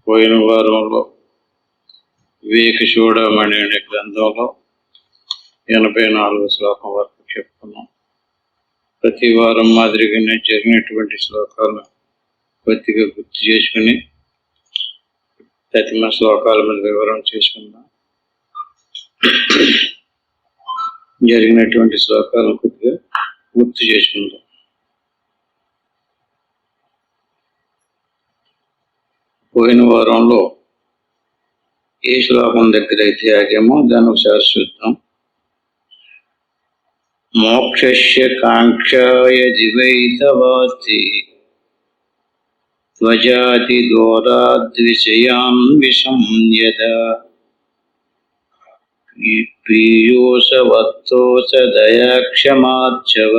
పోయిన వారంలో వివేక చూడమణి అనే గ్రంథంలో 84 శ్లోకం వరకు చెప్పుకున్నాం. ప్రతి వారం మాదిరిగానే జరిగినటువంటి శ్లోకాలను కొద్దిగా గుర్తు చేసుకుని ప్రతిమ శ్లోకాల మీద వివరణ చేసుకుందాం. జరిగినటువంటి శ్లోకాలను కొద్దిగా గుర్తు చేసుకుందాం. పోయిన వారంలో ఏ శ్లోకం దగ్గర అయితే ఆగామో దాన్ని ఒకసారి చూద్దాం. మోక్షస్య కాంక్షాయ దివైతవాస్తి త్వజాతి దూరాద్విషయాన్ విషం యదా ప్రియోసవత్తోస దయాక్షమాచ్చవ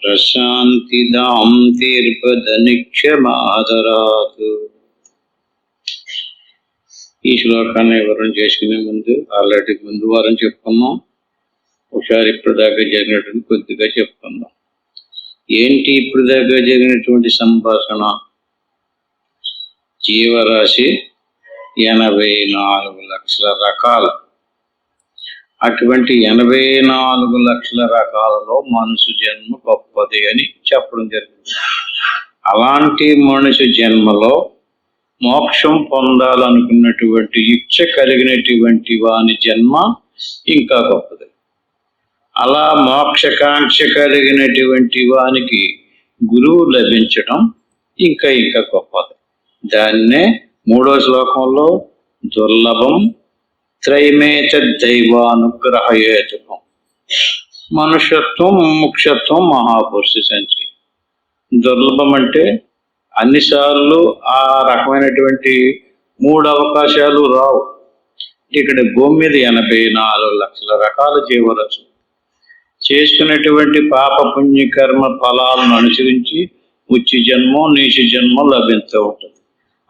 ప్రశాంతిదాం తీర్పదనిక్షమాదరాతు. ఈ శ్లోకాన్ని వివరణ చేసుకునే ముందు ఆల్రెడీ ముందు వారం చెప్పుకున్నాం. ఒకసారి ఇప్పుడు దాకా జరిగినటువంటి కొద్దిగా చెప్పుకుందాం. ఏంటి ఇప్పుడు దాకా జరిగినటువంటి సంభాషణ? జీవరాశి 84 లక్షల రకాలు. అటువంటి 84 లక్షల రకాలలో మనుషు జన్మ గొప్పది అని చెప్పడం జరిగింది. అలాంటి మనుషు జన్మలో మోక్షం పొందాలనుకున్నటువంటి ఇచ్చ కలిగినటువంటి వాని జన్మ ఇంకా గొప్పది. అలా మోక్షకాంక్ష కలిగినటువంటి వానికి గురువు లభించడం ఇంకా ఇంకా గొప్పది. దాన్నే 3వ శ్లోకంలో దుర్లభం త్రైమేత దైవానుగ్రహయేతుకం, మనుష్యత్వం ముముక్షత్వం మహాపురుష సంచి. దుర్లభం అంటే అన్నిసార్లు ఆ రకమైనటువంటి 3 అవకాశాలు రావు. ఇక్కడ భూమి మీద 84 లక్షల రకాల జీవరాశులు చేసుకున్నటువంటి పాప పుణ్యకర్మ ఫలాలను అనుసరించి ఉచ్చి జన్మం నీచ జన్మం లభిస్తూ ఉంటుంది.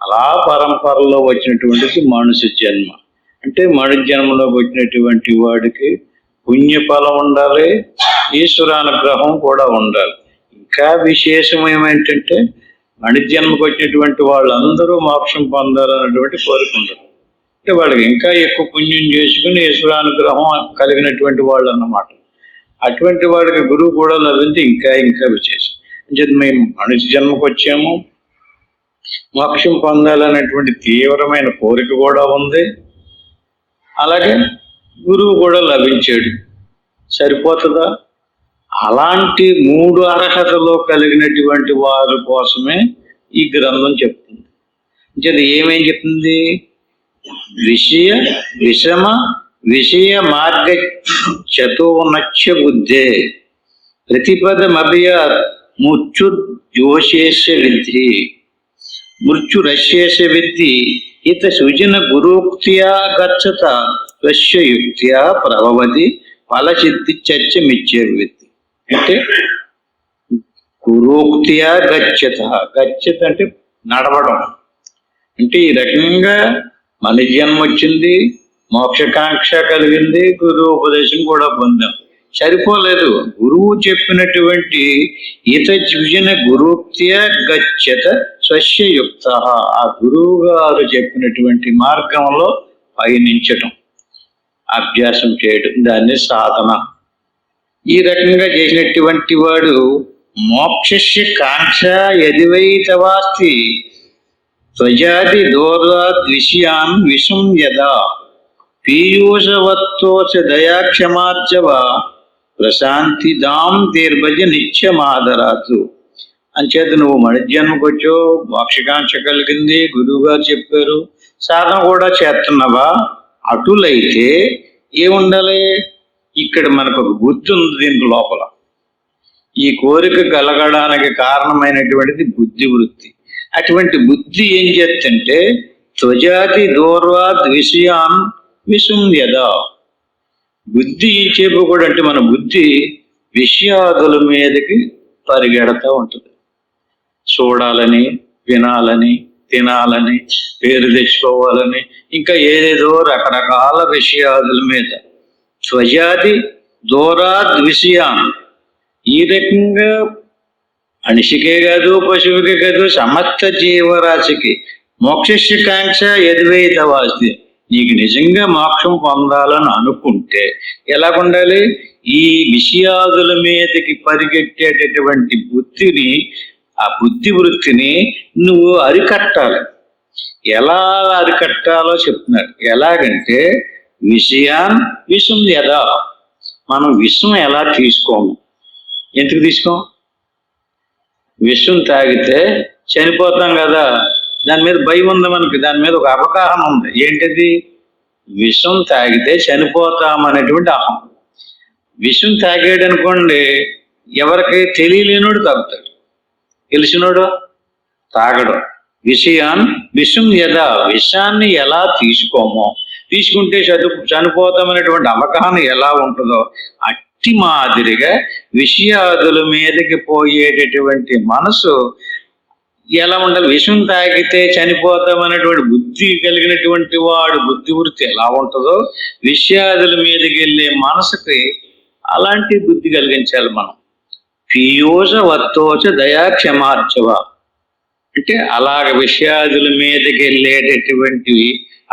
అలా పరంపరలో వచ్చినటువంటిది మనుష్య జన్మ. అంటే మనుష్య జన్మలోకి వచ్చినటువంటి వాడికి పుణ్యఫలం ఉండాలి, ఈశ్వరానుగ్రహం కూడా ఉండాలి. ఇంకా విశేషం ఏమేంటంటే మనిషి జన్మకు వచ్చినటువంటి వాళ్ళందరూ మోక్షం పొందాలన్నటువంటి కోరిక ఉండదు. అంటే వాళ్ళకి ఇంకా ఎక్కువ పుణ్యం చేసుకుని ఈశ్వరానుగ్రహం కలిగినటువంటి వాళ్ళు అన్నమాట. అటువంటి వాడికి గురువు కూడా లభించి ఇంకా ఇంకా విశేషం. అంటే మేము మనిషి జన్మకు వచ్చాము, మోక్షం పొందాలనేటువంటి తీవ్రమైన కోరిక కూడా ఉంది, అలాగే గురువు కూడా లభించాడు. సరిపోతుందా? అలాంటి 3 అర్హతలు కలిగినటువంటి వారి కోసమే ఈ గ్రంథం చెప్తుంది. అంటే ఏమేం చెప్తుంది? విషయ మార్గ చతోనక్ష బుద్ధే ప్రతిపదమభయ మృత్యుర్జోషేష విద్ధి మృత్యురశేష విద్ధి ఇత సృజన గురోక్త్యా గచ్చత స్వస్య యుక్త్యా ప్రభవతి ఫలసిద్ధి చర్చ మిచ్చేర్విద్ధి. అంటే గురోక్త్యా గచ్చత అంటే నడవడం. అంటే ఈ రకంగా మన జన్మ వచ్చింది, మోక్షకాంక్ష కలిగింది, గురువు ఉపదేశం కూడా పొందాం. సరిపోలేదు. గురువు చెప్పినటువంటి ఈత సృజన గురోక్త్యా గచ్చత స్వస్య యుక్త, ఆ గురువు గారు చెప్పినటువంటి మార్గంలో పయనించటం, అభ్యాసం చేయడం, దాన్ని సాధన. ఈ రకంగా చేసినటువంటి వాడు మోక్షస్య కాంక్ష యదివైతవాస్తి త్వజాతి దూరాద్విషయాన్ విషం యదా పీయూషవత్తోచ దయాక్షమార్జవ ప్రశాంతిదాం తీర్భజ నిత్యమాదరాతు. అంచేత నువ్వు మణిజన్మకు వచ్చో, మోక్షకాంక్ష కలిగింది, గురువు గారు చెప్పారు, సాధన కూడా చేస్తున్నావా? అటులైతే ఏముండాలి? ఇక్కడ మనకు ఒక బుద్ధి ఉంది. దీని లోపల ఈ కోరిక కలగడానికి కారణమైనటువంటిది బుద్ధి వృత్తి. అటువంటి బుద్ధి ఏం చేస్తుంటే త్వజాతి దూర్వాద్ విషయాన్ విషం యదా. బుద్ధి ఏం చెప్పకూడదు అంటే మన బుద్ధి విషయాదుల మీదకి పరిగెడతా ఉంటుంది. చూడాలని, వినాలని, తినాలని, పేరు తెచ్చుకోవాలని, ఇంకా ఏదేదో రకరకాల విషయాదుల మీద. స్వజాతి దూరాద్ విషయాన్. ఈ రకంగా మనిషికే కాదు, పశువుకే కాదు, సమస్త జీవరాశికి మోక్షస్య కాంక్ష యద్వైతవాస్తి. నీకు నిజంగా మోక్షం పొందాలని అనుకుంటే ఎలా ఉండాలి? ఈ విషయాదుల మీదకి పరిగెట్టేటటువంటి బుద్ధిని, ఆ బుద్ధి వృత్తిని నువ్వు అరికట్టాలి. ఎలా అరికట్టాలో చెప్తున్నారు. ఎలాగంటే విషం యదా, మనం విషం ఎలా తీసుకోము? ఎందుకు తీసుకోం? విషం తాగితే చనిపోతాం కదా, దాని మీద భయం ఉంది మనకి, దాని మీద ఒక అవగాహన ఉంది. ఏంటిది? విషం తాగితే చనిపోతాం అనేటువంటి అహం. విషం తాగాడు అనుకోండి, ఎవరికి తెలియలేనోడు తాగుతాడు, తెలిసినోడు తాగడు. విషం యదా, విషాన్ని ఎలా తీసుకోమో, తీసుకుంటే చనిపోతామనేటువంటి అవగాహన ఎలా ఉంటుందో అట్టి మాదిరిగా విషయాదుల మీదకి పోయేటటువంటి మనసు ఎలా ఉండాలి? విషం తాగితే చనిపోతామనేటువంటి బుద్ధి కలిగినటువంటి వాడు బుద్ధి వృత్తి ఎలా ఉంటుందో విషయాదుల మీదకి వెళ్ళే మనసుకి అలాంటి బుద్ధి కలిగించాలి మనం. పీయోష వత్తోచ దయా క్షమార్చవ అంటే అలాగ విషయాదుల మీదకి వెళ్ళేటటువంటి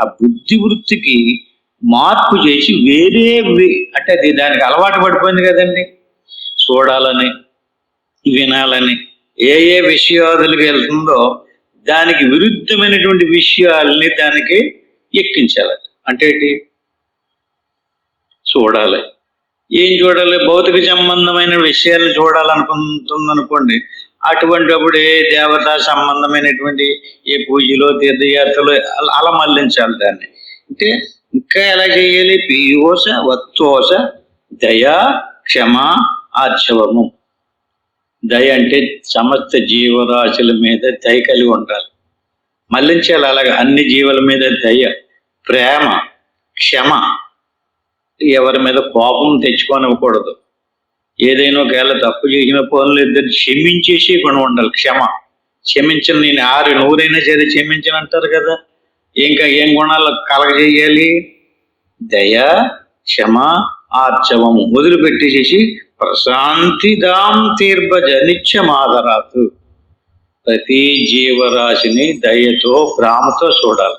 ఆ బుద్ధి వృత్తికి మార్పు చేసి వేరే అంటే అది దానికి అలవాటు పడిపోయింది కదండి, చూడాలని వినాలని. ఏ ఏ విషయాదులకు వెళ్తుందో దానికి విరుద్ధమైనటువంటి విషయాలని దానికి ఎక్కించాలి. అంటే ఏంటి? చూడాలి. ఏం చూడాలి? భౌతిక సంబంధమైన విషయాలను చూడాలనుకుంటుందనుకోండి, అటువంటి అప్పుడు ఏ దేవతా సంబంధమైనటువంటి ఏ పూజలో తీర్థయాత్రలు అలా మళ్లించాలి దాన్ని. అంటే ఇంకా ఎలా చేయాలి? పీయోష వత్తోష దయా క్షమ ఆర్చవము. దయ అంటే సమస్త జీవరాశుల మీద దయ కలిగి ఉండాలి, మళ్లించాలి. అలాగే అన్ని జీవుల మీద దయ, ప్రేమ, క్షమ. ఎవరి మీద కోపం తెచ్చుకోనివ్వకూడదు. ఏదైనా ఒకవేళ తప్పు చేసిన పనులు ఇద్దరు క్షమించేసి గుణం ఉండాలి. క్షమించిన నేను నూరైనా సరే క్షమించిన అంటారు కదా. ఇంకా ఏం గుణాలు కలగజేయాలి? దయ, క్షమ, ఆర్చవము. వదిలిపెట్టేసేసి ప్రశాంతిదాం తీర్భజ నిత్యమాదరాతు. ప్రతి జీవరాశిని దయతో, ప్రేమతో చూడాలి,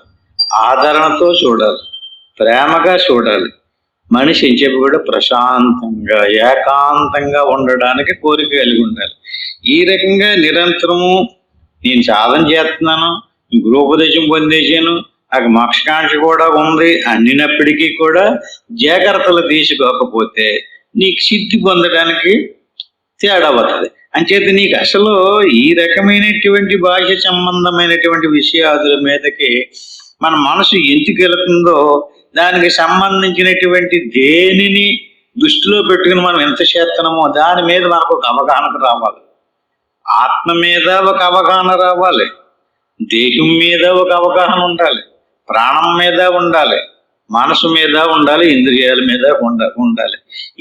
ఆదరణతో చూడాలి, ప్రేమగా చూడాలి. మనిషి అని చెప్పి కూడా ప్రశాంతంగా ఏకాంతంగా ఉండడానికి కోరిక కలిగి ఉండాలి. ఈ రకంగా నిరంతరము నేను సాధన చేస్తున్నాను, గృహోపదేశం పొందేశాను, నాకు మోక్షకాంక్ష కూడా ఉంది అన్నినప్పటికీ కూడా జాగ్రత్తలు తీసుకోకపోతే నీకు సిద్ధి పొందడానికి తేడా అవుతుంది. అంచేత నీకు అసలు ఈ రకమైనటువంటి బాహ్య సంబంధమైనటువంటి విషయాదుల మీదకి మన మనసు ఎందుకు వెళుతుందో దానికి సంబంధించినటువంటి దేనిని దృష్టిలో పెట్టుకుని మనం ఎంత చేస్తున్నామో దాని మీద మనకు ఒక అవగాహన రావాలి. ఆత్మ మీద ఒక అవగాహన రావాలి, దేహం మీద ఒక అవగాహన ఉండాలి, ప్రాణం మీద ఉండాలి, మనసు మీద ఉండాలి, ఇంద్రియాల మీద ఉండాలి.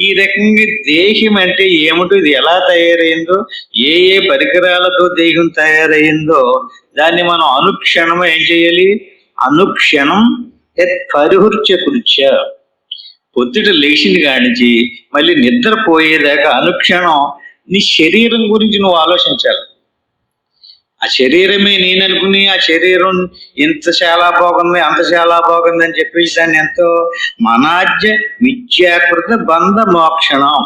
ఈ రకంగా దేహం అంటే ఏమిటో, ఇది ఎలా తయారైందో, ఏ ఏ పరికరాలతో దేహం తయారైందో దాన్ని మనం అనుక్షణం ఏం చేయాలి? అనుక్షణం పరిహృత్య కృత్య. పొద్దుట లేచింది కానించి మళ్ళీ నిద్రపోయేదాకా అనుక్షణం నీ శరీరం గురించి నువ్వు ఆలోచించాలి. ఆ శరీరమే నేను అనుకుని ఆ శరీరం ఇంత చాలా బాగుంది, అంత చాలా బాగుంది అని చెప్పేసి దాన్ని ఎంతో మనాజ్య విద్యాకృత బంధ మోక్షణం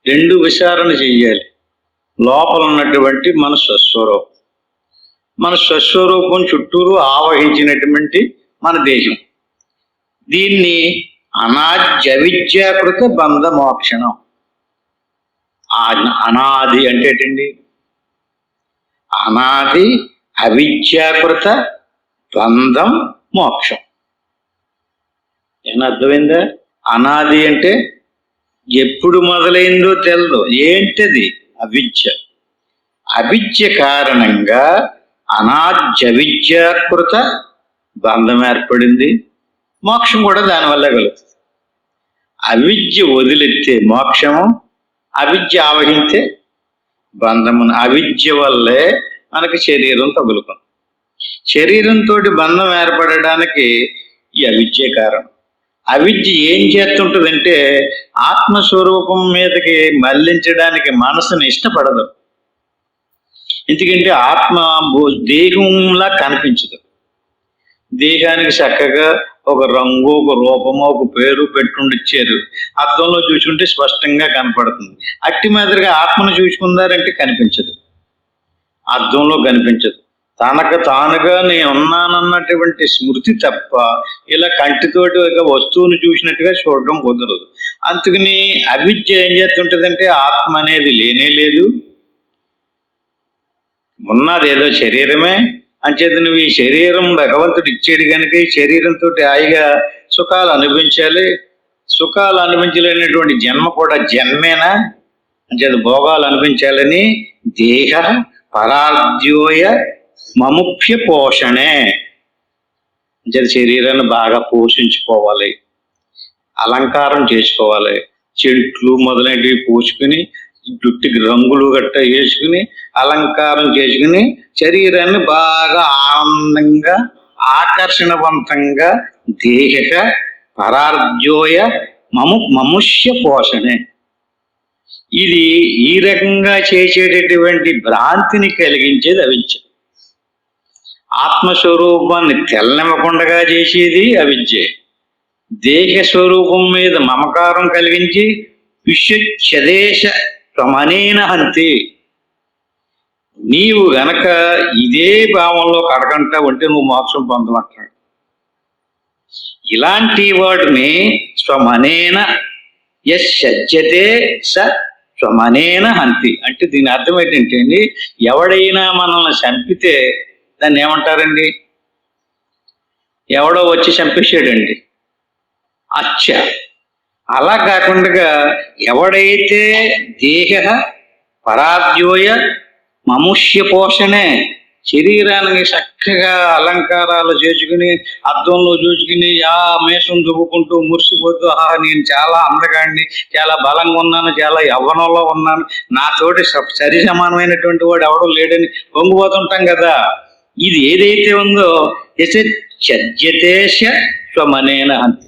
రెండు విచారణ చెయ్యాలి. లోపల ఉన్నటువంటి మన స్వస్వరూపం, మన స్వస్వరూపం చుట్టూరు ఆవహించినటువంటి మన దేహం, దీన్ని అనాద్య విద్యాకృత బంధ మోక్షణం. అనాది అంటే ఏంటండి? అనాది అవిద్యాకృత బంధం మోక్షం. ఏమన్నా అర్థమైందా? అనాది అంటే ఎప్పుడు మొదలైందో తెలదు. ఏంటది? అవిద్య. అవిద్య కారణంగా అనాద్య విద్యాకృత బంధం ఏర్పడింది, మోక్షం కూడా దానివల్ల కలుగుతుంది. అవిద్య వదిలితే మోక్షము, అవిద్య ఆవహింతే బంధమును. అవిద్య వల్లే మనకి శరీరం తగులుకుంది. శరీరంతో బంధం ఏర్పడడానికి ఈ అవిద్య కారణం. అవిద్య ఏం చేస్తుంటుందంటే ఆత్మస్వరూపం మీదకి మళ్లించడానికి మనసుని ఇష్టపడదు. ఎందుకంటే ఆత్మ దేహంలా కనిపించదు. దేహానికి చక్కగా ఒక రంగు, ఒక రూపము, ఒక పేరు పెట్టుండి ఇచ్చారు. అద్దంలో చూసుకుంటే స్పష్టంగా కనపడుతుంది. అట్టి మాదిరిగా ఆత్మను చూసుకున్నారంటే కనిపించదు, అద్దంలో కనిపించదు. తనకు తానుగా నేను ఉన్నానన్నటువంటి స్మృతి తప్ప ఇలా కంటితోటి ఒక వస్తువును చూసినట్టుగా చూడడం కుదరదు. అందుకని అవిద్య ఏం చేస్తుంటదంటే ఆత్మ అనేది లేనే లేదు, ఉన్నది ఏదో శరీరమే. అంచేత నువ్వు ఈ శరీరం భగవంతుడు ఇచ్చాడు కనుక ఈ శరీరంతో హాయిగా సుఖాలు అనుభవించాలి. సుఖాలు అనుభవించలేనటువంటి జన్మ కూడా జన్మేనా, అంచేత భోగాలు అనిపించాలని దేహ పరార్ధ్యోయ మముఖ్య పోషణే. అంచేత శరీరాన్ని బాగా పోషించుకోవాలి, అలంకారం చేసుకోవాలి. చెట్లు మొదలైనవి పోసుకుని, జుట్టుకి రంగులు గట్ట వేసుకుని, అలంకారం చేసుకుని శరీరాన్ని బాగా ఆనందంగా ఆకర్షణవంతంగా దేహక పరార్ధ్యోయ మముష్య పోషణే. ఇది ఈ రకంగా చేసేటటువంటి భ్రాంతిని కలిగించేది అవిద్య. ఆత్మస్వరూపాన్ని తెల్లనివ్వకుండా చేసేది అవిద్య. దేహ స్వరూపం మీద మమకారం కలిగించి విశ్వదేశ ప్రమనేన హంతి. నీవు గనక ఇదే భావంలో కడకంటా ఉంటే నువ్వు మోక్షం పొందమంటాడు. ఇలాంటి వాడిని స్వమనేన యజ్జతే స స్వమనేన హంతి అంటే దీని అర్థం ఏంటంటే అండి, ఎవడైనా మనల్ని చంపితే దాన్ని ఏమంటారండి? ఎవడో వచ్చి చంపేసాడండి, అచ్చ. అలా కాకుండా ఎవడైతే దేహ పరార్ధ్యోయ మముష్య పోషణే, శరీరానికి చక్కగా అలంకారాలు చేసుకుని అద్దంలో చూసుకుని ఆ మేషం దువ్వుకుంటూ మురిసిపోతూ నేను చాలా అందగాడిని, చాలా బలంగా ఉన్నాను, చాలా యవ్వనంలో ఉన్నాను, నాతోటి సరి సమానమైనటువంటి వాడు ఎవడో లేడని పొంగిపోతుంటాం కదా. ఇది ఏదైతే ఉందో యజ్జతేశ స్వమనేన అంతే.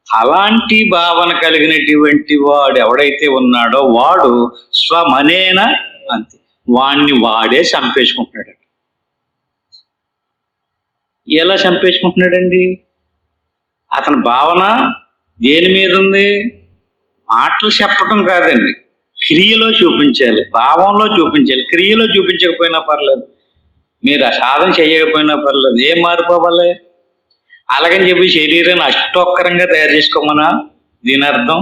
అలాంటి భావన కలిగినటువంటి వాడు ఎవడైతే ఉన్నాడో వాడు స్వమనేన అంతే, వాణ్ణి వాడే చంపేసుకుంటున్నాడు. ఎలా చంపేసుకుంటున్నాడండి? అతని భావన దేని మీద ఉంది? మాటలు చెప్పటం కాదండి, క్రియలో చూపించాలి, భావంలో చూపించాలి. క్రియలో చూపించకపోయినా పర్లేదు, మీరు ఆ సాధన చేయకపోయినా పర్లేదు, ఏం మారిపోవాలి. అలాగని చెప్పి శరీరాన్ని అష్టోక్కరంగా తయారు చేసుకోమనా దీని అర్థం?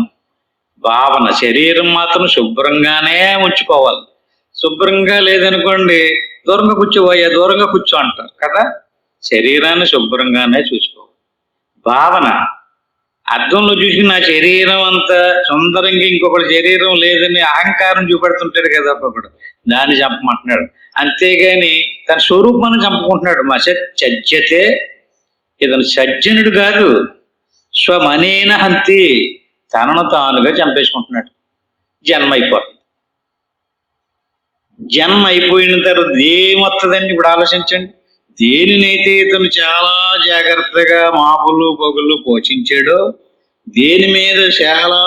భావన శరీరం మాత్రం శుభ్రంగానే ఉంచుకోవాలి. శుభ్రంగా లేదనుకోండి, దూరంగా కూర్చోబోయా, దూరంగా కూర్చో అంటారు కదా. శరీరాన్ని శుభ్రంగానే చూసుకోవాలి. భావన అర్థంలో చూసి నా శరీరం అంతా సుందరంగా ఇంకొకటి శరీరం లేదని అహంకారం చూపెడుతుంటాడు కదా ఒకడు, దాన్ని చంపమంటున్నాడు. అంతేగాని తన స్వరూపాన్ని చంపుకుంటున్నాడు. మా చజ్జతే, ఇతను సజ్జనుడు కాదు, స్వమనేన హంతి, తనను తానుగా చంపేసుకుంటున్నాడు. జన్మ అయిపోతుంది. జన్మ అయిపోయిన తర్వాత ఏమొస్తుందండి? ఇప్పుడు ఆలోచించండి. దేనినైతే ఇతను చాలా జాగ్రత్తగా మాపులు పొగులు పోషించాడో, దేని మీద చాలా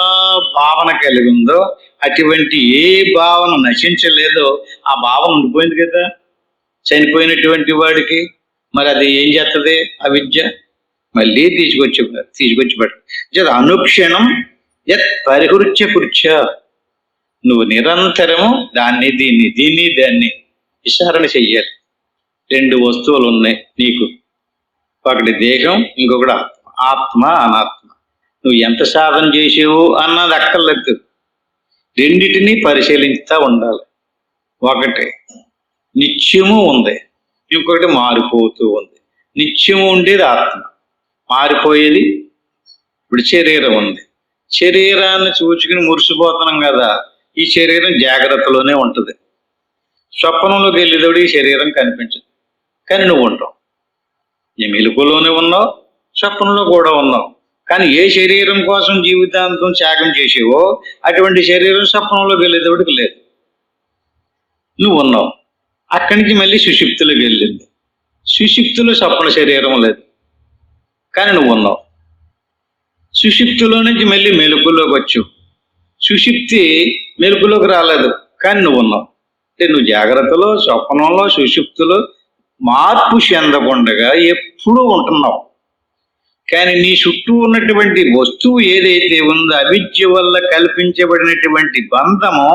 భావన కలిగి ఉందో, అటువంటి ఏ భావన నశించలేదో ఆ భావన ఉండిపోయింది కదా చనిపోయినటువంటి వాడికి. మరి అది ఏం చేస్తుంది? అవిద్య మళ్ళీ తీసుకొచ్చి పెట్ట అనుక్షణం యత్ పరిహృత్య కృత్య. నువ్వు నిరంతరము దాన్ని దాన్ని విచారణ చెయ్యాలి. రెండు వస్తువులు ఉన్నాయి నీకు, ఒకటి దేహం, ఇంకొకటి ఆత్మ అనాత్మ. నువ్వు ఎంత సాధన చేసేవు అన్నది అక్కర్లేదు, రెండిటిని పరిశీలించుతా ఉండాలి. ఒకటి నిత్యము ఉంది, ఇంకొకటి మారిపోతూ ఉంది. నిత్యము ఉండేది ఆత్మ, మారిపోయేది ఇప్పుడు శరీరం ఉంది. శరీరాన్ని చూచుకుని మురిసిపోతున్నాం కదా, ఈ శరీరం జాగ్రత్తలోనే ఉంటుంది. స్వప్నంలోకి వెళ్ళేటప్పుడు ఈ శరీరం కనిపించదు, కానీ నువ్వు ఉంటావు. ఈ మెలకులోనే ఉన్నావు, స్వప్నంలో కూడా ఉన్నావు. కానీ ఏ శరీరం కోసం జీవితాంతం త్యాగం చేసేవో అటువంటి శరీరం స్వప్నంలోకి వెళ్ళేటప్పటికి లేదు, నువ్వు ఉన్నావు. అక్కడి నుంచి మళ్ళీ సుషుప్తిలోకి వెళ్ళింది. సుషుప్తిలో స్వప్న శరీరం లేదు, కానీ నువ్వు ఉన్నావు. సుషుప్తిలో నుంచి మళ్ళీ మెలకులోకి వచ్చు. సుషుప్తి మెలకులోకి రాలేదు, కానీ నువ్వు ఉన్నావు. అంటే నువ్వు జాగ్రత్తలో, స్వప్నంలో, సుషుప్తిలో మార్పు చెందకుండగా ఎప్పుడూ ఉంటున్నావు. కానీ నీ చుట్టూ ఉన్నటువంటి వస్తువు ఏదైతే ఉందో అవిద్య వల్ల కల్పించబడినటువంటి బంధము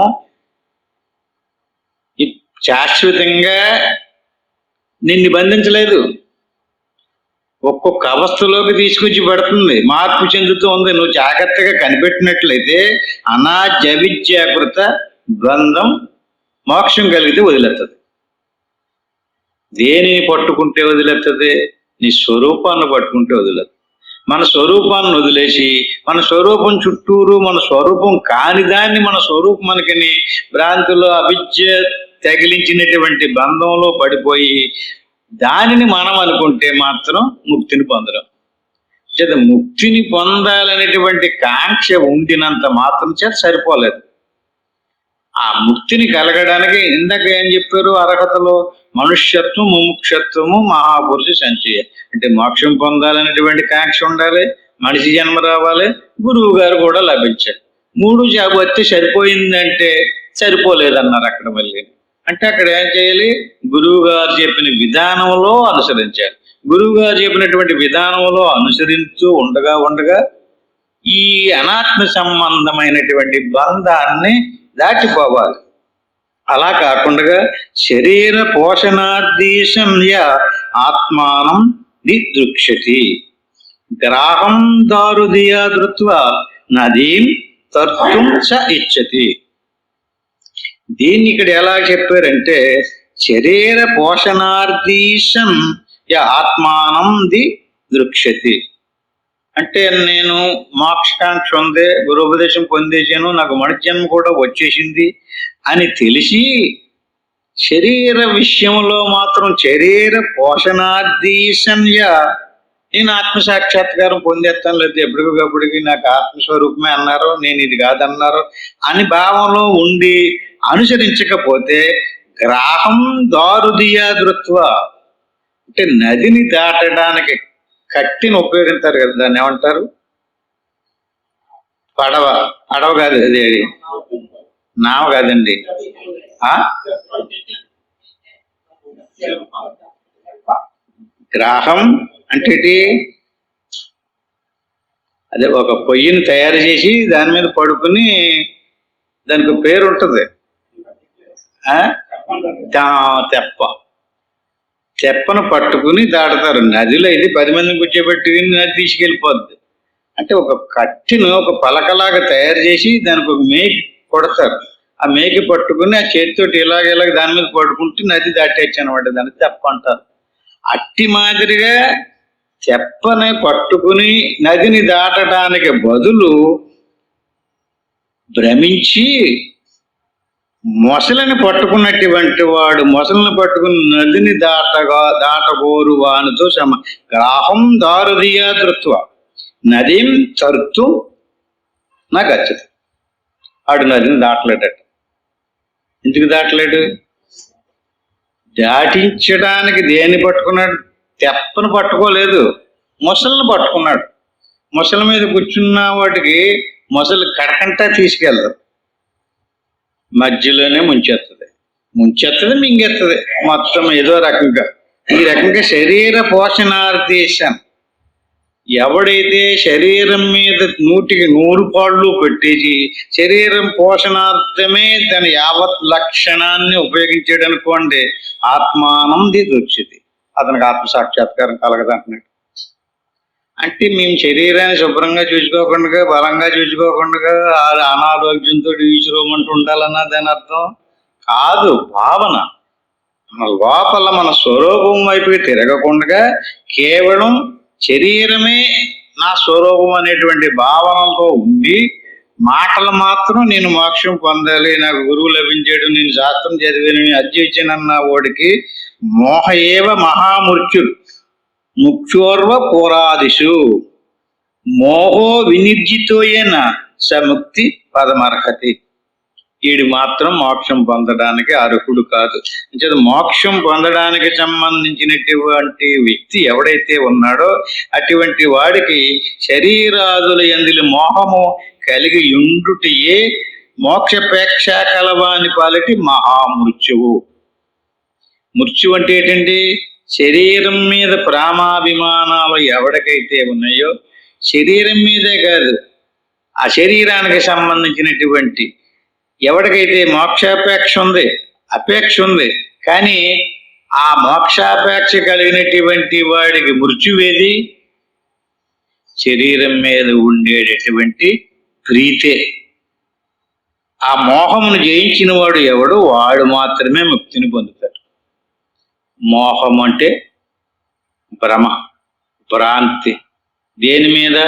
శాశ్వతంగా నిన్ను బంధించలేదు. ఒక్కొక్క అవస్థలోకి తీసుకొచ్చి పెడుతుంది, మార్పు చెందుతూ ఉంది. నువ్వు జాగ్రత్తగా కనిపెట్టినట్లయితే అనాద్యవిద్యాకృత బంధం మోక్షం కలిగితే వదిలేస్తుంది. దేనిని పట్టుకుంటే వదిలేస్తుంది? నీ స్వరూపాన్ని పట్టుకుంటే వదిలేదు. మన స్వరూపాన్ని వదిలేసి మన స్వరూపం చుట్టూరు మన స్వరూపం కాని దాన్ని మన స్వరూపం మనకిని భ్రాంతిలో అవిద్య తగిలించినటువంటి బంధంలో పడిపోయి దానిని మనం అనుకుంటే మాత్రం ముక్తిని పొందడం. చేత ముక్తిని పొందాలనేటువంటి కాంక్ష ఉండినంత మాత్రం చేత సరిపోలేదు. ఆ ముక్తిని కలగడానికి ఇందాక ఏం చెప్పారు అర్హతలో? మనుష్యత్వం, ముముక్షత్వము, మహాపురుష సంచయ. అంటే మోక్షం పొందాలనేటువంటి కాంక్ష ఉండాలి, మనిషి జన్మ రావాలి, గురువు గారు కూడా లభించాలి. 3 జాబు వస్తే సరిపోయిందంటే సరిపోలేదన్నారు అక్కడ. మళ్ళీ అంటే అక్కడ ఏం చేయాలి? గురువు గారు చెప్పిన విధానంలో అనుసరించాలి. గురువు గారు చెప్పినటువంటి విధానంలో అనుసరిస్తూ ఉండగా ఈ అనాత్మ సంబంధమైనటువంటి బంధాన్ని దాటిపోవాలి. అలా కాకుండా శరీర పోషణార్థీశంయ ఆత్మానం దిదృక్షతి గ్రాహం దారుదియా ధృత్వా నదీం తర్తుం చ ఇచ్చతి. దీన్ని ఇక్కడ ఎలా చెప్పారంటే శరీర పోషణార్థీశం ఆత్మానం దిదృక్షతి. అంటే నేను మోక్షకాంక్ష ఉంది, గురుపదేశం పొందేశాను, నాకు మణిజన్మ కూడా వచ్చేసింది అని తెలిసి శరీర విషయంలో మాత్రం శరీర పోషణార్థీశన్య నేను ఆత్మసాక్షాత్కారం పొందేస్తాను, లేదా ఎప్పటికప్పటికి నాకు ఆత్మస్వరూపమే అన్నారు, నేను ఇది కాదన్నారు అని భావంలో ఉండి అనుసరించకపోతే గ్రాహం దారుదియా ధృత్వ. అంటే నదిని దాటడానికి కట్టిని ఉపయోగిస్తారు కదా, దాన్ని ఏమంటారు? పడవ. పడవ కాదు అది, నావ కాదండి. గ్రాహం అంటే అదే ఒక పొయ్యిని తయారు చేసి దాని మీద పడుకుని దానికి పేరు ఉంటుంది, తెప్పను పట్టుకుని దాడతారు. నదిలో ఇది 10 మందిని కూర్చోబెట్టి నది తీసుకెళ్ళిపోద్ది. అంటే ఒక కట్టిను ఒక పలకలాగా తయారు చేసి దానికి ఒక మేకి కొడతారు. ఆ మేకి పట్టుకుని ఆ చేతితోటి ఇలాగ దాని మీద పట్టుకుంటే నది దాటేచ్చు అనమాట. దాన్ని తెప్ప అంటారు. అట్టి మాదిరిగా తెప్పని పట్టుకుని నదిని దాటడానికి బదులు భ్రమించి మొసలిని పట్టుకున్నటువంటి వాడు మొసలిని పట్టుకుని నదిని దాటగోరు వానితో గ్రాహం దారుదియా ధృత్వ నదీం తర్తు నాకు వచ్చదు. ఆడు నదిని దాటలేడట. ఎందుకు దాటలేడు? దాటించడానికి దేన్ని పట్టుకున్నాడు? తెప్పను పట్టుకోలేదు, మొసలిని పట్టుకున్నాడు. మొసలి మీద కూర్చున్న వాటికి మొసలి కడకంటా తీసుకెళ్ళదు, మధ్యలోనే ముంచెత్తది మింగెత్తది మొత్తం ఏదో రకంగా. ఈ రకంగా శరీర పోషణార్థేశం. ఎవడైతే శరీరం మీద 100కి 100 పాళ్ళు పెట్టేసి శరీరం పోషణార్థమే తన యావత్ లక్షణాన్ని ఉపయోగించాడు అనుకోండి, ఆత్మానం దిదృక్షతి, అతనికి ఆత్మసాక్షాత్కారం కలగదంటున్నాడు. అంటే మేము శరీరాన్ని శుభ్రంగా చూసుకోకుండా, బలంగా చూసుకోకుండా అనారోగ్యంతో ఈశ్వరమంటూ ఉండాలన్నా దాని అర్థం కాదు. భావన మన లోపల మన స్వరూపం వైపుకి తిరగకుండా కేవలం శరీరమే నా స్వరూపం అనేటువంటి భావనతో ఉండి మాటలు మాత్రం నేను మోక్షం పొందాలి, నాకు గురువు లభించాడు, నేను శాస్త్రం చదివాను, అధ్యయనన్న వాడికి మోహ ఏవ మహామృత్యుడు ముఖ్యోర్వ పురాదిషు మోహో వినిర్జితోయేన సముక్తి పదమర్హతి. వీడు మాత్రం మోక్షం పొందడానికి అర్హుడు కాదు. అంటే మోక్షం పొందడానికి సంబంధించినటువంటి వ్యక్తి ఎవడైతే ఉన్నాడో అటువంటి వాడికి శరీరాదుల యందు మోహము కలిగి ఉండుటయే మోక్షపేక్ష కలవాని పాలిటి మహామృత్యువు. మృత్యు అంటే ఏంటండి? శరీరం మీద ప్రేమాభిమానాలు ఎవరికైతే ఉన్నాయో, శరీరం మీదే కాదు, ఆ శరీరానికి సంబంధించినటువంటి ఎవరికైతే మోక్షాపేక్ష ఉంది, అపేక్ష ఉంది, కానీ ఆ మోక్షాపేక్ష కలిగినటువంటి వాడికి మృత్యువేది శరీరం మీద ఉండేటటువంటి ప్రీతే. ఆ మోహమును జయించిన వాడు ఎవడు, వాడు మాత్రమే ముక్తిని పొందుతాడు. మోహం అంటే భ్రమ, భ్రాంతి. దేని మీద?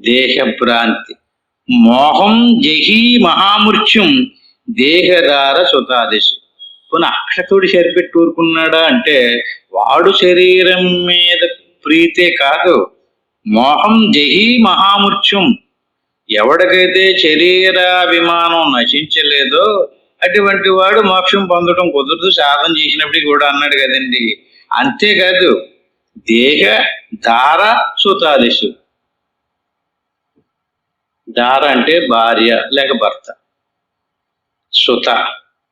దేహ భ్రాంతి. మోహం జహి మహామృత్యుం దేహదార సుతాదిశు. కొన్ని అక్షతుడు సరిపెట్టి ఊరుకున్నాడా అంటే వాడు శరీరం మీద ప్రీతే కాదు, మోహం జహి మహామృత్యుం. ఎవడికైతే శరీరాభిమానం నశించలేదో అటువంటి వాడు మోక్షం పొందడం కుదరదు, సాధన చేసినప్పటికీ కూడా అన్నాడు కదండి. అంతేకాదు దేహ దార సుతాదిశు. దార అంటే భార్య లేక భర్త, సుత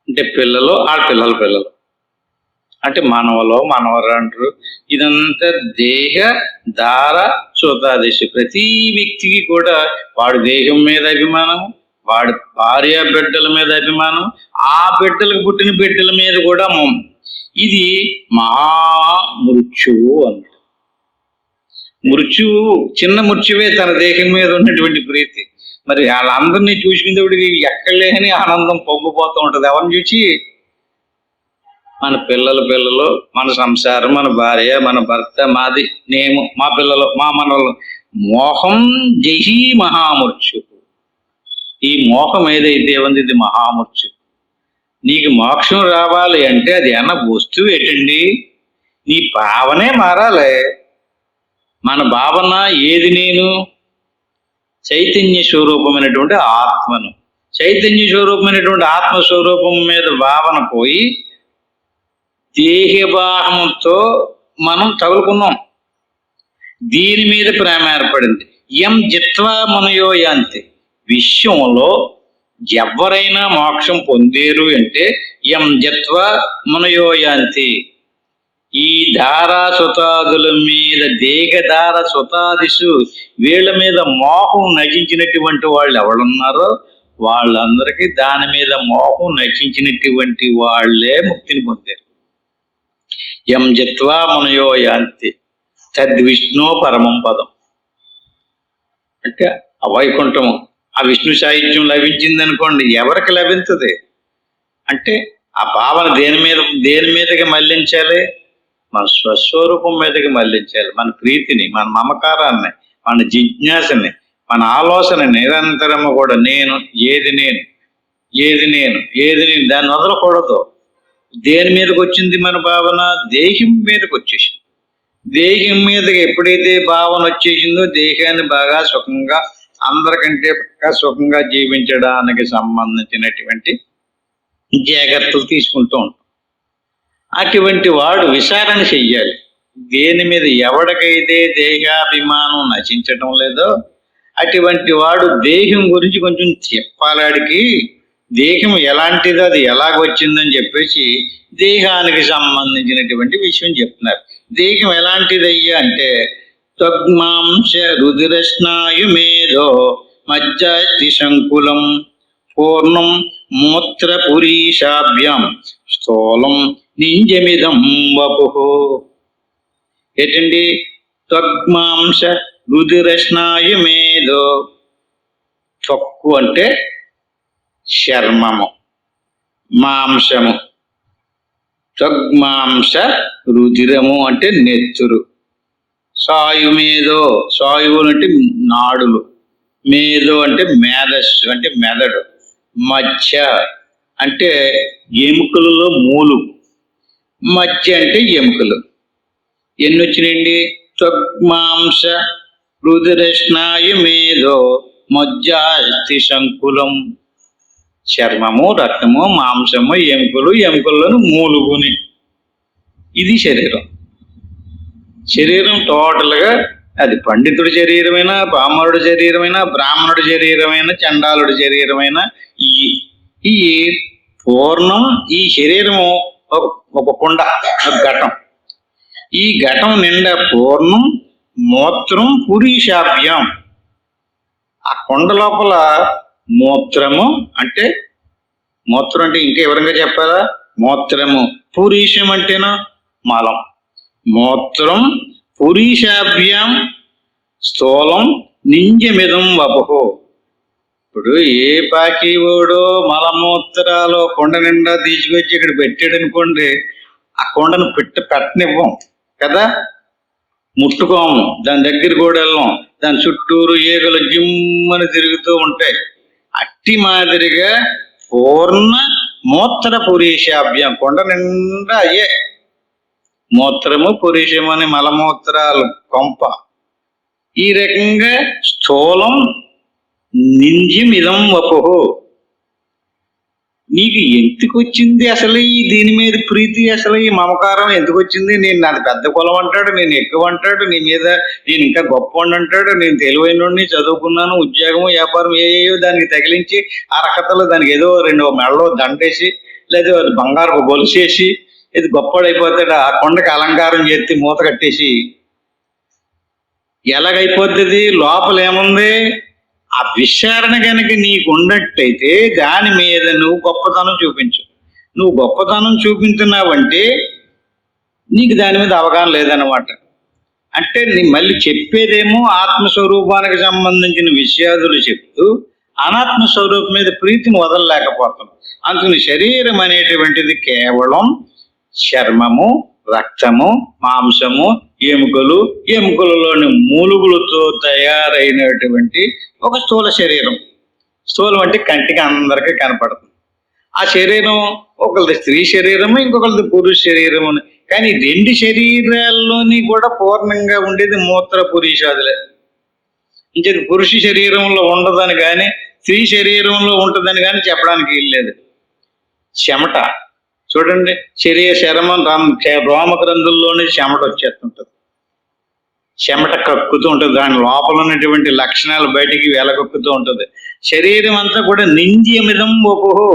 అంటే పిల్లలు, ఆ పిల్లలు అంటే మనవలో మనవరు అంటారు. ఇదంతా దేహ దార సుతాదిశు. ప్రతి వ్యక్తికి కూడా వాడు దేహం మీద అభిమానం, వాడు భార్య బిడ్డల మీద అభిమానం, ఆ బిడ్డలకు పుట్టిన బిడ్డల మీద కూడా ఇది మహామృత్యువు అన్నమాట. మృత్యువు చిన్న మృత్యువే తన దేహం మీద ఉన్నటువంటి ప్రీతి. మరి వాళ్ళందరినీ చూసుకునేవాడికి ఎక్కడ లేని ఆనందం పొంగిపోతూ ఉంటుంది. ఎవరిని చూసి? మన పిల్లలు, మన సంసారం, మన భార్య, మన భర్త, మాది, నేను, మా పిల్లలు, మా మనలు. మోహం జహి మహామృత్యు. ఈ మోహం ఏదైతే ఉంది ఇది మహామృత్యు. నీకు మోక్షం రావాలి అంటే అది అన్న వస్తువు ఏంటండి? నీ భావనే మారాలి. మన భావన ఏది? నేను చైతన్య స్వరూపమైనటువంటి ఆత్మను, చైతన్య స్వరూపమైనటువంటి ఆత్మస్వరూపం మీద భావన పోయి దేహభావంతో మనం తగులుకున్నాం. దీని మీద ప్రేమ ఏర్పడింది. యం జిత్వా మునయో యాంతి. విశ్వంలో ఎవరైనా మోక్షం పొందేరు అంటే యం జిత్వా మునయో యాంతి. ఈ ధారాసుతాదుల మీద, దేహధార సుతాదిశు, వీళ్ళ మీద మోహం నశించినటువంటి వాళ్ళు ఎవరున్నారో వాళ్ళందరికీ దాని మీద మోహం నశించినటువంటి వాళ్ళే ముక్తిని పొందారు. యం జిత్వా మునయో యాంతి తద్విష్ణు పరమం పదం. అంటే ఆ వైకుంఠము, ఆ విష్ణు సాహిత్యం లభించింది అనుకోండి, ఎవరికి లభించదు అంటే ఆ భావన దేని మీదకి మళ్లించాలి? మన స్వస్వరూపం మీదకి మళ్లించాలి. మన ప్రీతిని, మన మమకారాన్ని, మన జిజ్ఞాసని, మన ఆలోచన నిరంతరము కూడా నేను దాన్ని వదలకూడదు. దేని మీదకి వచ్చింది మన భావన? దేహం మీదకి వచ్చేసింది. దేహం మీదకి ఎప్పుడైతే భావన వచ్చేసిందో దేహాన్ని బాగా సుఖంగా, అందరికంటే బాగా సుఖంగా జీవించడానికి సంబంధించినటువంటి జాగ్రత్తలు తీసుకుంటూ ఉంటాం. అటువంటి వాడు విచారణ చెయ్యాలి. దేని మీద ఎవడికైతే దేహాభిమానం నశించటం లేదో అటువంటి వాడు దేహం గురించి కొంచెం చెప్పాలాడికి. దేహం ఎలాంటిదో, అది ఎలాగొచ్చిందని చెప్పేసి దేహానికి సంబంధించినటువంటి విషయం చెప్తున్నారు. దేహం ఎలాంటిదయ్యా అంటే త్వగ్మాంస రుధిరస్నాయుమేధో మజ్జాతి శంకులం పూర్ణం మూత్రపురీషాభ్యాం స్థూలం నింజమిదం వపుః. ఏంటండి? త్వగ్మాంస రుధిరస్నాయుమేధో. త్వక్కు అంటే చర్మము, మాంసము. త్వగ్మాంస రుధిరము అంటే నెత్తురు. సాయుమేధో, సాయువులు అంటే నాడులు. మేధో అంటే మేధస్సు అంటే మెదడు. మధ్య అంటే ఎముకలలో మూలు. మధ్య అంటే ఎముకలు. ఎన్ని వచ్చినాయండి? త్వగ్మాంస రుధిరస్నాయుమేధో మజ్జాస్తి శంకులం. చర్మము, రక్తము, మాంసము, ఎముకలు, ఎముకలను మూలుగుని. ఇది శరీరం. శరీరం టోటల్గా అది పండితుడి శరీరమైనా, పామరుడి శరీరమైనా, బ్రాహ్మణుడి శరీరమైన, చండాలుడి శరీరమైన, ఈ ఈ పూర్ణం, ఈ శరీరము ఒక కుండ, ఒక ఘటం. ఈ ఘటం నిండా పూర్ణం, మూత్రం, పురీషాభ్యం. ఆ కుండ లోపల మూత్రము అంటే, మూత్రం అంటే ఇంకా వివరంగా చెప్పాలా, మూత్రము. పురీషం అంటేనా మలం. మూత్రం, పురీషాభ్యం, స్థూలం, నింజమిదం వపహో. ఇప్పుడు ఏ పాకీవాడో మలమూత్రాలు కొండ నిండా తీసుకొచ్చి ఇక్కడ పెట్టాడు అనుకోండి, ఆ కొండను పెట్టనివ్వం కదా, ముట్టుకోము, దాని దగ్గర కూడా వెళ్ళాం, దాని చుట్టూరు ఈగలు జిమ్మని తిరుగుతూ ఉంటాయి. అట్టి మాదిరిగా పూర్ణ మూత్ర పురీషాభ్యం, కొండ నిండా అయ్యే మూత్రము, పురీషము అని మలమూత్రాలు కొంప. ఈ రకంగా స్థూలం, నింజిమిదం వపుహు. నీకు ఎందుకు వచ్చింది అసలు ఈ దీని మీద ప్రీతి, అసలు ఈ మమకారం ఎందుకు వచ్చింది? నేను నాది పెద్ద కులం అంటాడు, నేను ఎక్కువ అంటాడు, నీ మీద నేను ఇంకా గొప్పవాడిని అంటాడు, నేను తెలివైనోడిని, చదువుకున్నాను, ఉద్యోగం, వ్యాపారం, ఏయో దానికి తగిలించి అరకతలు దానికి ఏదో 2 మెడలో దండేసి, లేదా బంగారు గొలుసేసి ఇది గొప్పవాడైపోతాడు. ఆ కొండకి అలంకారం చేసి మూత కట్టేసి ఎలాగైపోతుంది? లోపల ఏముంది? ఆ విచారణ కనుక నీకు ఉన్నట్టయితే దాని మీద నువ్వు గొప్పతనం చూపించు. నువ్వు గొప్పతనం చూపించున్నావంటే నీకు దాని మీద అవగాహన లేదన్నమాట. అంటే నీ మళ్ళీ చెప్పేదేమో ఆత్మస్వరూపానికి సంబంధించిన విషయాదులు చెప్తూ అనాత్మ స్వరూపం మీద ప్రీతిని వదలలేకపోతాం. అందుకని శరీరం అనేటువంటిది కేవలం చర్మము, రక్తము, మాంసము, ఎముకలు, ఎముకలలోని మూలుగులతో తయారైనటువంటి ఒక స్థూల శరీరం. స్థూలం అంటే కంటికి అందరికీ కనపడుతుంది. ఆ శరీరం ఒకరిది స్త్రీ శరీరము, ఇంకొకరిది పురుష శరీరము. కానీ 2 శరీరాల్లోని కూడా పూర్ణంగా ఉండేది మూత్ర పురీషాదులే. ఇంకేది పురుష శరీరంలో ఉండదని కానీ స్త్రీ శరీరంలో ఉంటుందని కానీ చెప్పడానికి వీల్లేదు. చెమట చూడండి, చర్మం రోమగ్రంథుల్లోనే చెమట వచ్చేస్తుంటది. చెమట కక్కుతూ ఉంటుంది, దాని లోపల ఉన్నటువంటి లక్షణాలు బయటికి వెలగొక్కుతూ ఉంటుంది. శరీరం అంతా కూడా నింజ్యమిదం వపుహో.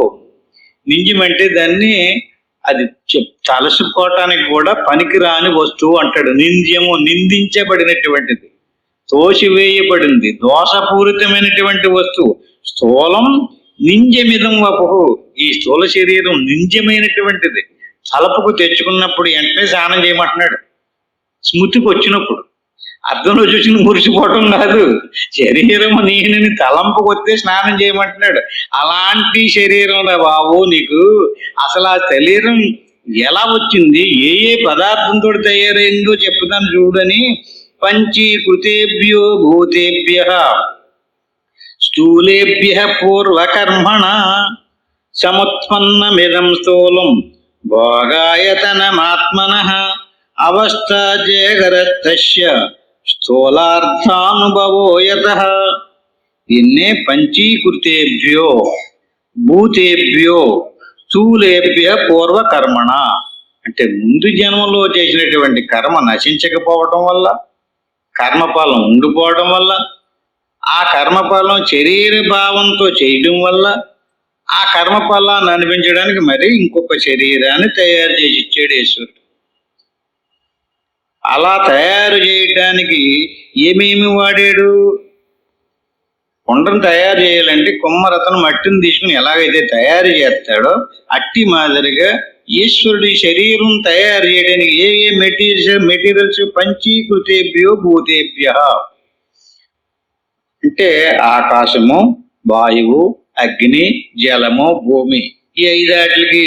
నింజ్యం అంటే దాన్ని అది తలసుకోవటానికి కూడా పనికిరాని వస్తువు అంటాడు. నింద్యము నిందించబడినటువంటిది, తోసివేయబడింది, దోషపూరితమైనటువంటి వస్తువు. స్థూలం నింజమిదం వపుహు. ఈ స్థూల శరీరం నింజమైనటువంటిది. తలపుకు తెచ్చుకున్నప్పుడు వెంటనే స్నానం చేయమంటున్నాడు. స్మృతికి వచ్చినప్పుడు అర్థంలో చూసి మురిసిపోవటం కాదు, శరీరం నేనని తలంపుకు వస్తే స్నానం చేయమంటున్నాడు. అలాంటి శరీరం రా బాబు నీకు. అసలు ఆ శరీరం ఎలా వచ్చింది, ఏ ఏ పదార్థంతో తయారైందో చెప్పుతాను చూడని. పంచీకృతేభ్యో భూతేభ్య స్థూలేభ్య పూర్వకర్మణ సముత్పన్నమిదం స్థూలం భోగాయతనమాత్మనః అవస్థాజేగరస్తస్య స్థూలార్థానుభవో యతః. దీన్నే పంచీకృతేభ్యో భూతేభ్యో స్థూలేభ్య పూర్వకర్మణ అంటే ముందు జన్మలో చేసినటువంటి కర్మ నశించకపోవటం వల్ల, కర్మఫలం ఉండిపోవడం వల్ల, ఆ కర్మఫలం శరీర భావంతో చేయడం వల్ల, ఆ కర్మఫలాన్ని అనిపించడానికి మరి ఇంకొక శరీరాన్ని తయారు చేసి ఇచ్చాడు ఈశ్వరుడు. అలా తయారు చేయడానికి ఏమేమి వాడాడు? కొండను తయారు చేయాలంటే కుమ్మరతను మట్టిని తీసుకుని ఎలాగైతే తయారు చేస్తాడో అట్టి మాదిరిగా ఈశ్వరుడి శరీరం తయారు చేయడానికి ఏ ఏ మెటీరియల్స్ పంచీకృతేభ్యో భూతేభ్య అంటే ఆకాశము, వాయువు, అగ్ని, జలము, భూమి, ఈ 5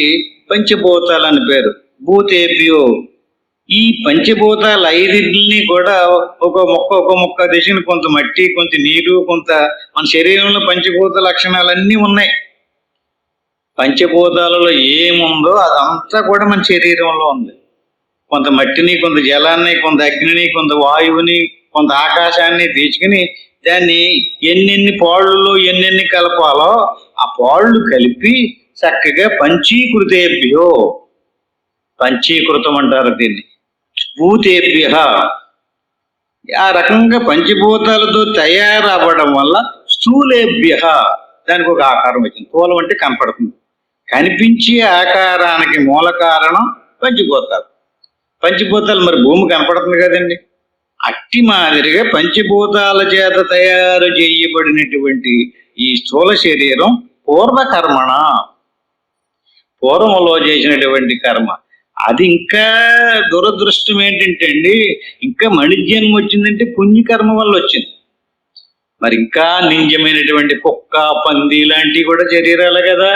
పంచభూతాలని పేరు. భూతేభ్యో ఈ పంచభూతాలు 5 కూడా ఒక మొక్క దిశని కొంత మట్టి, కొంత నీరు, కొంత మన శరీరంలో పంచభూత లక్షణాలన్నీ ఉన్నాయి. పంచభూతాలలో ఏముందో అదంతా కూడా మన శరీరంలో ఉంది. కొంత మట్టిని, కొంత జలాన్ని, కొంత అగ్నిని, కొంత వాయువుని, కొంత ఆకాశాన్ని తీసుకుని దాన్ని ఎన్నెన్ని పాళ్ళలో ఎన్నెన్ని కలపాలో ఆ పాళ్ళు కలిపి చక్కగా పంచీకృతేభ్యో, పంచీకృతం అంటారు దీన్ని. భూతేభ్య ఆ రకంగా పంచభూతాలతో తయారవ్వడం వల్ల స్థూలేభ్య దానికి ఒక ఆకారం వచ్చింది. స్థూలం అంటే కనపడుతుంది. కనిపించే ఆకారానికి మూల కారణం పంచభూతాలు. పంచభూతాలు మరి భూమి కనపడుతుంది కదండి. అట్టి మాదిరిగా పంచభూతాల చేత తయారు చేయబడినటువంటి ఈ స్థూల శరీరం పూర్వకర్మణ, పూర్వంలో చేసినటువంటి కర్మ. అది ఇంకా దురదృష్టం ఏంటంటే అండి, ఇంకా మణిజన్మ వచ్చిందంటే పుణ్యకర్మ వల్ల వచ్చింది. మరి ఇంకా నింజమైనటువంటి కుక్క, పంది లాంటివి కూడా శరీరాలే కదా,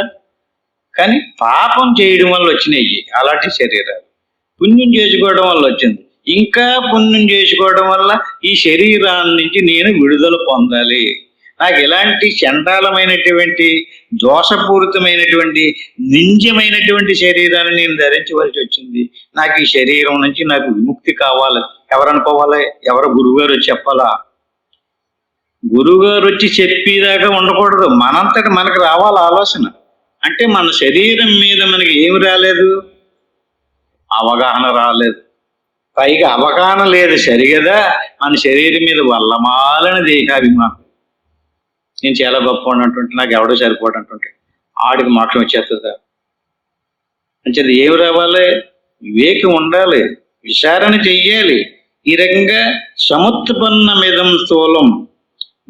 కానీ పాపం చేయడం వల్ల వచ్చినాయి అలాంటి శరీరాలు. పుణ్యం చేసుకోవడం వల్ల వచ్చింది. ఇంకా పుణ్యం చేసుకోవడం వల్ల ఈ శరీరాన్ని నుంచి నేను విడుదల పొందాలి. నాకు ఎలాంటి చండాలమైనటువంటి దోషపూరితమైనటువంటి నింజమైనటువంటి శరీరాన్ని నేను ధరించవలసి వచ్చింది. నాకు ఈ శరీరం నుంచి నాకు విముక్తి కావాలి. ఎవరు అనుకోవాలి? ఎవరు గురువుగారు వచ్చి చెప్పాలా? గురువుగారు వచ్చి చెప్పేదాకా ఉండకూడదు. మనంతటి మనకు రావాలి ఆలోచన. అంటే మన శరీరం మీద మనకి ఏమి రాలేదు? అవగాహన రాలేదు. పైగా అవగాహన లేదు సరిగదా, మన శరీరం మీద వల్లమాలని దేహాభిమానం. నేను చాలా గొప్ప అంటుంటే నాకు ఎవడో సరిపోడు అంటుంటే ఆడికి మోక్షం వచ్చేస్తుందా? అంటే ఏమి రావాలి? వివేకం ఉండాలి, విచారణ చెయ్యాలి. ఈ రకంగా సముత్పన్నమిదం స్థూలం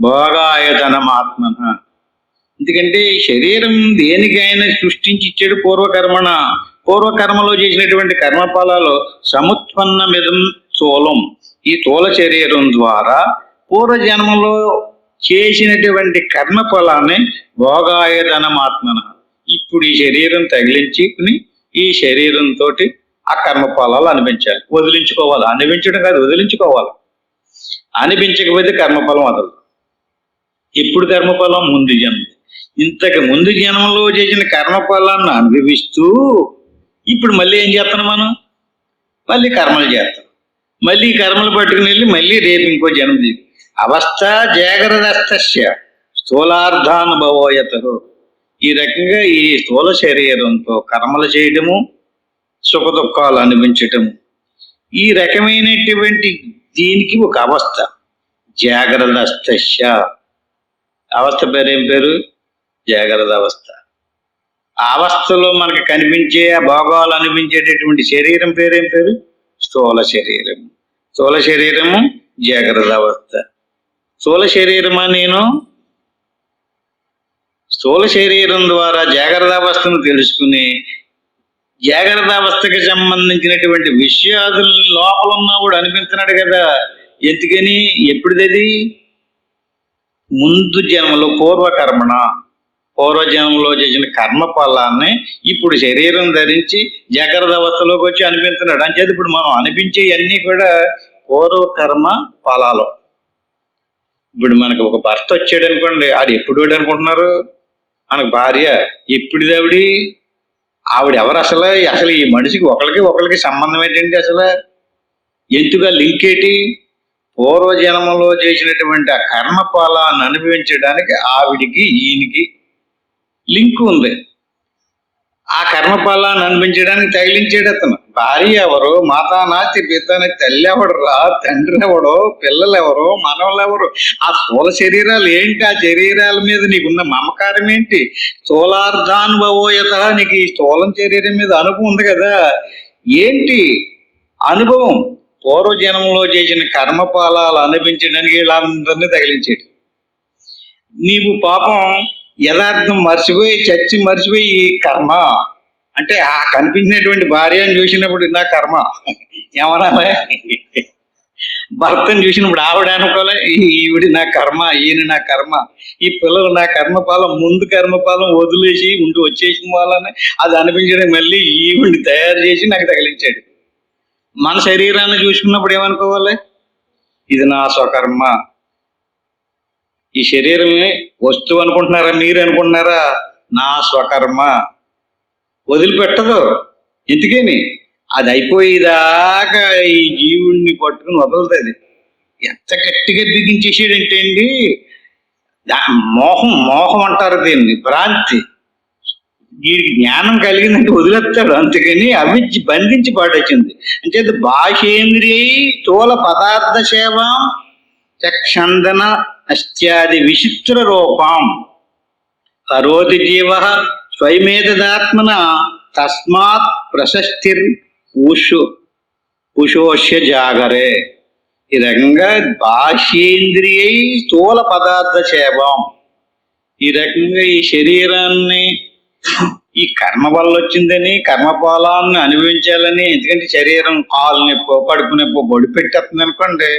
భోగాయతనమాత్మన. ఎందుకంటే శరీరం దేనికైనా సృష్టించి ఇచ్చాడు పూర్వకర్మణ. పూర్వకర్మలో చేసినటువంటి కర్మఫలాలు సముత్పన్నమిదం స్థూలం. ఈ స్థూల శరీరం ద్వారా పూర్వజన్మలో చేసినటువంటి కర్మఫలాన్ని భోగాయతనమాత్మన ఇప్పుడు ఈ శరీరం తగిలించుకుని ఈ శరీరంతో ఆ కర్మఫలాలు అనిపించాలి. వదిలించుకోవాలి. అనిపించడం కాదు, వదిలించుకోవాలి. అనిపించకపోతే కర్మఫలం వదలదు. ఇప్పుడు కర్మఫలం ముందు జన్మ. ఇంతకు ముందు జన్మలో చేసిన కర్మఫలాన్ని అనుభవిస్తూ ఇప్పుడు మళ్ళీ ఏం చేస్తున్నాం? మనం మళ్ళీ కర్మలు చేస్తాం. మళ్ళీ కర్మలు పట్టుకుని వెళ్ళి మళ్ళీ రేపు ఇంకో జన్మ తీరు. అవస్థ జాగ్రత్త స్థూలార్థానుభవోయతరు. ఈ రకంగా ఈ స్థూల శరీరంతో కర్మలు చేయడము, సుఖ దుఃఖాలు అనిపించటము, ఈ రకమైనటువంటి దీనికి ఒక అవస్థ జాగ్రత్త. అవస్థ పేరేం పేరు? జాగ్రత్త అవస్థ. ఆ అవస్థలో మనకు కనిపించే ఆ భోగాలు అనిపించేటటువంటి శరీరం పేరేం పేరు? స్థూల శరీరము. స్థూల శరీరము జాగ్రత్త అవస్థ. స్థూల శరీరమా నేను? స్థూల శరీరం ద్వారా జాగ్రత్త అవస్థను తెలుసుకుని జాగ్రత్త అవస్థకి సంబంధించినటువంటి విషయాదులు లోపల ఉన్నా కూడా అనిపించినాడు కదా. ఎందుకని? ఎప్పుడుది? ముందు జన్మలో పూర్వకర్మణ, పూర్వజన్మలో చేసిన కర్మ ఫలాన్ని ఇప్పుడు శరీరం ధరించి జాగ్రత్త అవస్థలోకి వచ్చి అనిపించినాడు. అంచేది ఇప్పుడు మనం అనిపించే అన్నీ కూడా పూర్వకర్మ ఫలాలు. ఇప్పుడు మనకు ఒక భర్త వచ్చాడు అనుకోండి, ఆడు ఎప్పుడు అనుకుంటున్నారు? మనకు భార్య ఎప్పుడుది ఆవిడ ఎవరు? అసలు ఈ మనిషికి ఒకరికి సంబంధం ఏంటండి? అసలు ఎందుకు లింక్ ఏంటి? పూర్వజన్మలో చేసినటువంటి ఆ కర్మ ఫలాన్ని అనుభవించడానికి ఆవిడికి ఈయనకి లింక్ ఉంది. ఆ కర్మ ఫలాన్ని అనిపించడానికి తగిలించాడు అతను. భార్య ఎవరు? మాతానాతి పితాని తల్లి ఎవడు రా, తండ్రి ఎవడో, పిల్లలు ఎవరో, మనవలు ఎవరు? ఆ స్థూల శరీరాలు ఏంటి? ఆ శరీరాల మీద నీకున్న మమకారం ఏంటి? స్థూలార్థానుభవోయత. నీకు ఈ స్థూలం శరీరం మీద అనుభవం ఉంది కదా, ఏంటి అనుభవం? పూర్వజన్మలో చేసిన కర్మ ఫలాలు అనిపించడానికి వీళ్ళందరినీ తగిలించాడు. నీవు పాపం యథార్థం మర్చిపోయి మర్చిపోయి ఈ కర్మ అంటే ఆ కనిపించినటువంటి భార్యను చూసినప్పుడు నా కర్మ ఏమనాలే? భర్తను చూసినప్పుడు ఆవిడ అనుకోలే ఈవిడి నా కర్మ, ఈయన నా కర్మ, ఈ పిల్లలు నా కర్మఫలం, ముందు కర్మఫలం వదిలేసి ఉండి వచ్చేసిన వాళ్ళని అది అనిపించడం మళ్ళీ ఈవిడిని తయారు చేసి నాకు తగిలించాడు. మన శరీరాన్ని చూసుకున్నప్పుడు ఏమనుకోవాలి? ఇది నా స్వకర్మ. ఈ శరీరమే వస్తువు అనుకుంటున్నారా? మీరు అనుకుంటున్నారా? నా స్వకర్మ వదిలిపెట్టదు. ఎందుకని? అది అయిపోయేదాకా ఈ జీవుణ్ణి పట్టుకుని వదులుతుంది. ఎంత గట్టిగా బిగించేసాడంటే అండి, మోహం అంటారు దీన్ని, భ్రాంతి. వీడికి జ్ఞానం కలిగిందంటే వదిలేస్తాడు, అందుకని అవిచ్చి బంధించి పాడొచ్చింది. అంటే బాహ్యేంద్రియ స్థూల పదార్థ సేవ చక్షందన అస్త్యాది విచిత్ర రూపం కరోతి జీవ స్వయమేతదాత్మన తస్మాత్ ప్రశస్తిర్ పుషోష్య జాగరే. ఈ రకంగా బాహ్యేంద్రియ స్థూల పదార్థ సేవం, ఈ రకంగా ఈ శరీరాన్ని ఈ కర్మ వల్ల వచ్చిందని కర్మఫలాన్ని అనుభవించాలని, ఎందుకంటే శరీరం కాలు నొప్పో కడుపు నొప్పో బొడి పెట్టేస్తుంది అనుకోండి,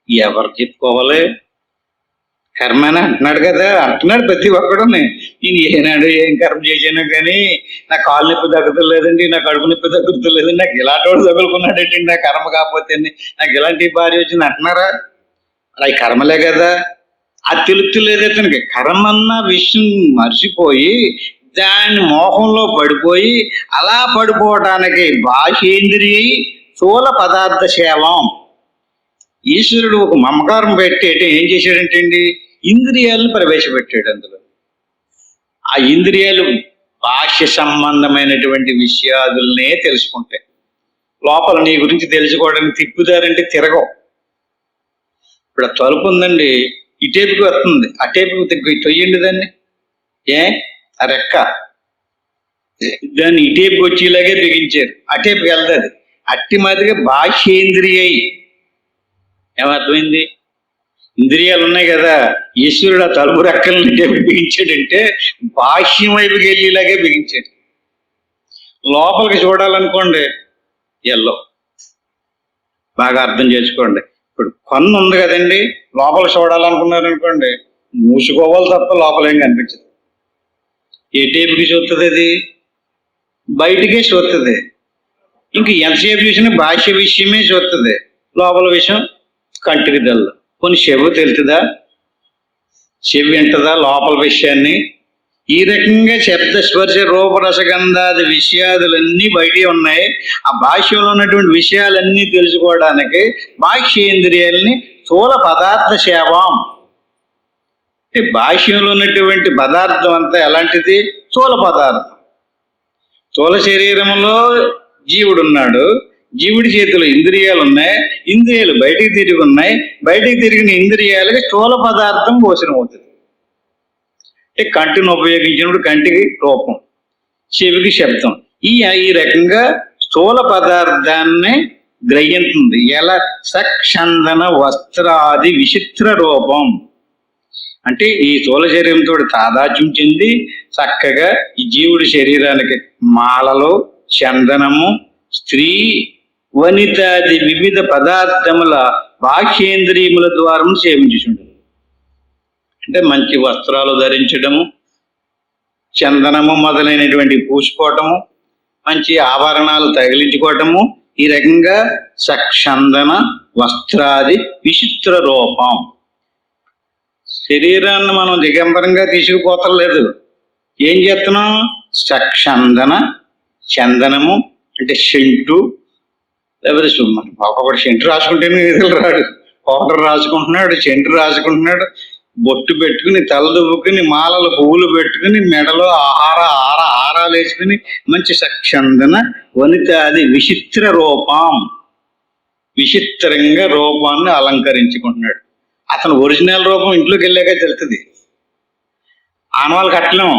ఎవరు చెప్పుకోవాలి? కర్మని అంటున్నాడు కదా, అంటున్నాడు ప్రతి ఒక్కడుని. నేను ఏనాడు ఏం కర్మ చేశాను కానీ నా కాలు నొప్పి తగ్గుతలేదండి, నా కడుపు నొప్పి తగ్గుతలేదండి, నాకు ఇలాంటి వాడు తగులుకున్నాడండి, నా కర్మ కాకపోతే నాకు ఇలాంటి భార్య వచ్చింది అంటున్నారా? అవి కర్మలే కదా. అది తెలుపుతలేదు అతనికి. కర్మ అన్న విషయం మర్చిపోయి దాని మోహంలో పడిపోయి అలా పడిపోవటానికి బాహ్యేంద్రియ స్థూల పదార్థ సేవం. ఈశ్వరుడు ఒక మమకారం పెట్టేటి ఏం చేశాడంటే అండి, ఇంద్రియాలను ప్రవేశపెట్టాడు అందులో. ఆ ఇంద్రియాలు బాహ్య సంబంధమైనటువంటి విషయాదులనే తెలుసుకుంటాయి. లోపల నీ గురించి తెలుసుకోవడానికి తిప్పుదారంటే తిరగవు. ఇప్పుడు ఆ తలుపు ఉందండి, ఈ టేపుకి వస్తుంది, ఆ టేపుకి తొయ్యండి దాన్ని. ఆ రెక్క దాన్ని ఈ టేపుకి వచ్చేలాగే బిగించారు, ఆ టేపుకి వెళ్తుంది. అట్టి మాదిరిగా బాహ్యేంద్రియ ఏమర్థమైంది? ఇంద్రియాలు ఉన్నాయి కదా, ఈశ్వరుడు ఆ తలుపు రెక్కలను టేపు బిగించాడంటే బాహ్యం వైపుకి వెళ్ళేలాగే బిగించాడు. లోపలికి చూడాలనుకోండి ఎల్లో. బాగా అర్థం చేసుకోండి. ఇప్పుడు కన్ను ఉంది కదండి, లోపల చూడాలనుకున్నారు అనుకోండి మూసుకోవాలి తప్ప లోపల ఏం కనిపించదు. ఏ టేపుకి చూస్తుంది? అది బయటికే చూస్తుంది. ఇంక ఎంతసేపు చూసినా బాహ్య విషయమే చూస్తుంది, లోపల విషయం కంటికి తెల్ల. కొన్ని చెవు తెలుతుందా? చెవి వింటదా లోపల విషయాన్ని? ఈ రకంగా శబ్ద స్పర్శ రూపరసగంధాది విషయాదులన్నీ బయటే ఉన్నాయి. ఆ భాష్యంలో ఉన్నటువంటి విషయాలన్నీ తెలుసుకోవడానికి బాహ్యేంద్రియాలని స్థూల పదార్థ సేవం. భాష్యంలో ఉన్నటువంటి పదార్థం అంతా ఎలాంటిది? స్థూల పదార్థం. స్థూల శరీరంలో జీవుడున్నాడు, జీవుడి చేతిలో ఇంద్రియాలు ఉన్నాయి, ఇంద్రియాలు బయటికి తిరిగి ఉన్నాయి, బయటికి తిరిగిన ఇంద్రియాలకి స్థూల పదార్థం భోజనం అవుతుంది. అంటే కంటిని ఉపయోగించినప్పుడు కంటికి రూపం, చెవికి శబ్దం. ఈ రకంగా స్థూల పదార్థాన్ని గ్రహించింది. ఎలా? సక్షందన వస్త్రాది విచిత్ర రూపం. అంటే ఈ స్థూల శరీరంతో తాదాత్మ్యం చెంది చక్కగా ఈ జీవుడి శరీరానికి మాలలు, చందనము, స్త్రీ వనితాది వివిధ పదార్థముల బాహ్యేంద్రియముల ద్వారా సేవించుండదు. అంటే మంచి వస్త్రాలు ధరించడము, చందనము మొదలైనటువంటి పూసుకోవటము, మంచి ఆభరణాలు తగిలించుకోవటము, ఈ రకంగా సక్షందన వస్త్రాది విచిత్ర రూపం. శరీరాన్ని మనం దిగంబరంగా తీసుకుపోతలేదు. ఏం చేస్తున్నాం? సక్షందన, చందనము అంటే సెంటు, లేకపోతే ఒక్కొక్కటి సెంటు రాసుకుంటేనే నిధులు రాడు. పౌడర్ రాసుకుంటున్నాడు, సెంటు రాసుకుంటున్నాడు, బొట్టు పెట్టుకుని, తల దువ్వుకుని, మాలలు పువ్వులు పెట్టుకుని, మెడలో ఆహారాలు వేసుకుని మంచి సక్షందన వనితాది విచిత్ర రూపం, విచిత్రంగా రూపాన్ని అలంకరించుకుంటున్నాడు. అతను ఒరిజినల్ రూపం ఇంట్లోకి వెళ్ళాక తెలుస్తుంది. ఆనవాళ్ళు కట్టలేం.